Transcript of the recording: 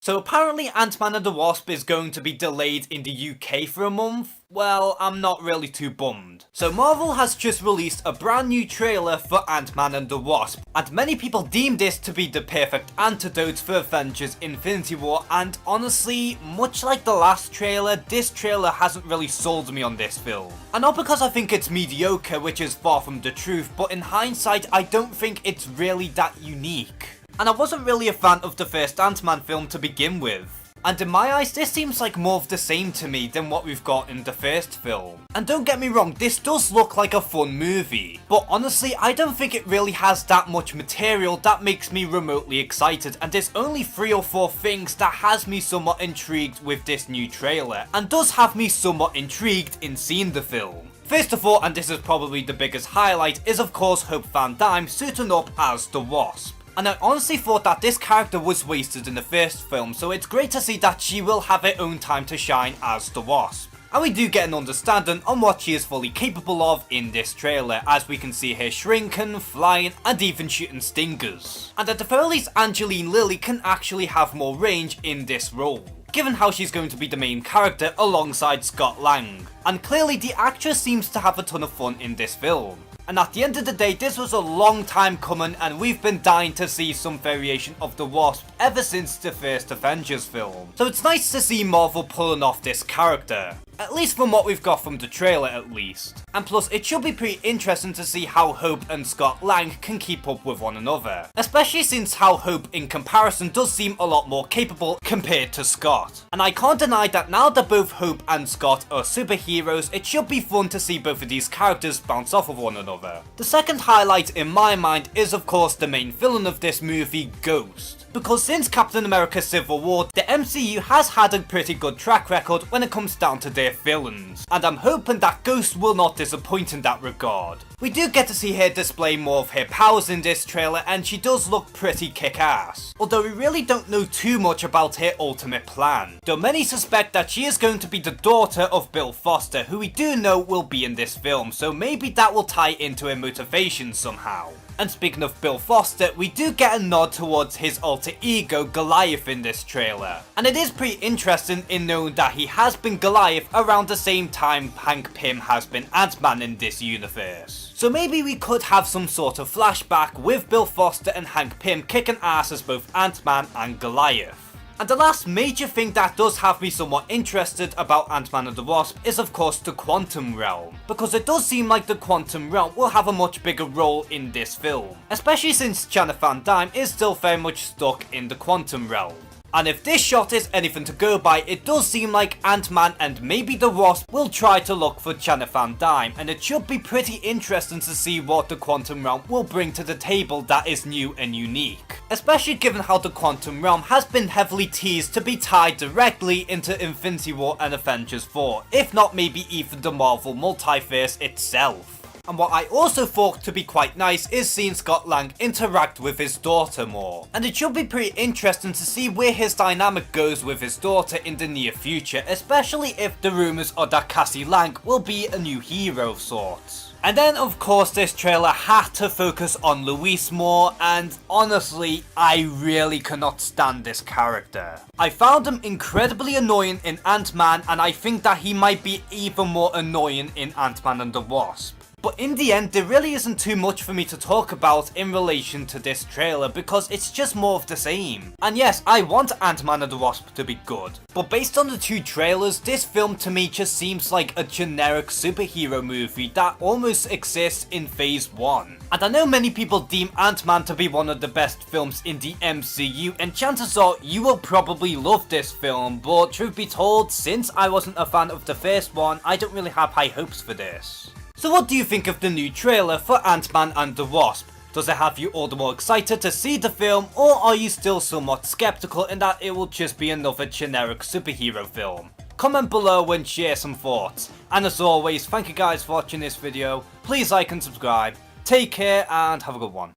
So apparently Ant-Man and the Wasp is going to be delayed in the UK for a month. Well, I'm not really too bummed. So Marvel has just released a brand new trailer for Ant-Man and the Wasp, and many people deem this to be the perfect antidote for Avengers Infinity War, and honestly, much like the last trailer, this trailer hasn't really sold me on this film. And not because I think it's mediocre, which is far from the truth, but in hindsight I don't think it's really that unique. And I wasn't really a fan of the first Ant-Man film to begin with. And in my eyes, this seems like more of the same to me than what we've got in the first film. And don't get me wrong, this does look like a fun movie. But honestly, I don't think it really has that much material that makes me remotely excited. And there's only 3 or 4 things that has me somewhat intrigued with this new trailer. And does have me somewhat intrigued in seeing the film. First of all, and this is probably the biggest highlight, is of course Hope Van Dyne suiting up as the Wasp. And I honestly thought that this character was wasted in the first film, so it's great to see that she will have her own time to shine as the Wasp. And we do get an understanding on what she is fully capable of in this trailer, as we can see her shrinking, flying, and even shooting stingers. And at the very least, Angeline Lilly can actually have more range in this role, given how she's going to be the main character alongside Scott Lang. And clearly the actress seems to have a ton of fun in this film. And at the end of the day, this was a long time coming, and we've been dying to see some variation of the Wasp ever since the first Avengers film. So it's nice to see Marvel pulling off this character. At least from what we've got from the trailer at least. And plus, it should be pretty interesting to see how Hope and Scott Lang can keep up with one another. Especially since how Hope in comparison does seem a lot more capable compared to Scott. And I can't deny that now that both Hope and Scott are superheroes, it should be fun to see both of these characters bounce off of one another. The second highlight in my mind is of course the main villain of this movie, Ghost. Because since Captain America Civil War, the MCU has had a pretty good track record when it comes down to their villains, and I'm hoping that Ghost will not disappoint in that regard. We do get to see her display more of her powers in this trailer, and she does look pretty kick-ass. Although we really don't know too much about her ultimate plan, though many suspect that she is going to be the daughter of Bill Foster, who we do know will be in this film, so maybe that will tie into her motivation somehow. And speaking of Bill Foster, we do get a nod towards his alter ego Goliath in this trailer. And it is pretty interesting in knowing that he has been Goliath around the same time Hank Pym has been Ant-Man in this universe. So maybe we could have some sort of flashback with Bill Foster and Hank Pym kicking ass as both Ant-Man and Goliath. And the last major thing that does have me somewhat interested about Ant-Man and the Wasp is of course the quantum realm, because it does seem like the quantum realm will have a much bigger role in this film, especially since Janet Van Dyne is still very much stuck in the quantum realm. And if this shot is anything to go by, it does seem like Ant-Man and maybe the Wasp will try to look for Janet Van Dyne, and it should be pretty interesting to see what the quantum realm will bring to the table that is new and unique. Especially given how the quantum realm has been heavily teased to be tied directly into Infinity War and Avengers 4, if not maybe even the Marvel multiverse itself. And what I also thought to be quite nice is seeing Scott Lang interact with his daughter more. And it should be pretty interesting to see where his dynamic goes with his daughter in the near future, especially if the rumours are that Cassie Lang will be a new hero of sorts. And then of course this trailer had to focus on Luis more, and honestly I really cannot stand this character. I found him incredibly annoying in Ant-Man, and I think that he might be even more annoying in Ant-Man and the Wasp. But in the end, there really isn't too much for me to talk about in relation to this trailer, because it's just more of the same. And yes, I want Ant-Man and the Wasp to be good, but based on the 2 trailers, this film to me just seems like a generic superhero movie that almost exists in phase 1. And I know many people deem Ant-Man to be one of the best films in the MCU, and chances are you will probably love this film, but truth be told, since I wasn't a fan of the first one, I don't really have high hopes for this. So what do you think of the new trailer for Ant-Man and the Wasp? Does it have you all the more excited to see the film, or are you still somewhat skeptical in that it will just be another generic superhero film? Comment below and share some thoughts. And as always, thank you guys for watching this video. Please like and subscribe. Take care and have a good one.